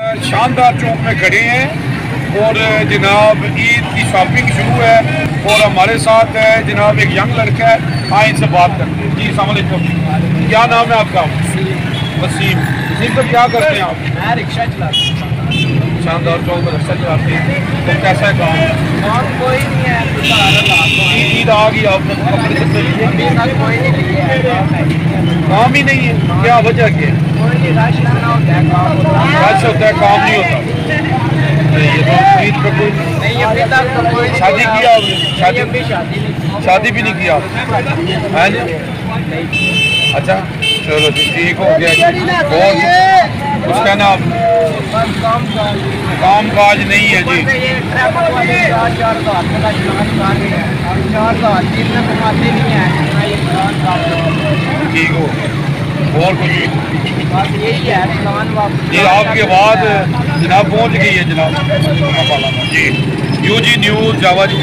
शानदार चौक में खड़े हैं और जनाब ईद की शॉपिंग शुरू है और हमारे साथ है जनाब एक यंग लड़का है। हाँ, इनसे बात करते हैं। जी अस्सलाम वालेकुम, क्या नाम है आपका? वसीम। वसीम तो क्या करते हैं आप? मैं रिक्शा चलाता हूँ। शानदार चौक में रिक्शा चलाते हैं, तो कैसा है काम? कोई नहीं है, ईद आ गई, आपने कपड़े सब लिए? कोई नहीं काम ही नहीं है, क्या वजह क्या है? रश होता है, काम रश होता है, काम नहीं होता। ये तो ईद पे कोई नहीं, अभी तक तो कोई शादी किया आपने? शादी भी नहीं किया है जी? अच्छा चलो जी, ठीक हो गया जी। बहुत उसका नाम काम काज नहीं है जी। ठीक हो और कुछ जी? आपके बाद जनाब पहुंच गई है जनाब जी। यूजी न्यूज़ जावा जी।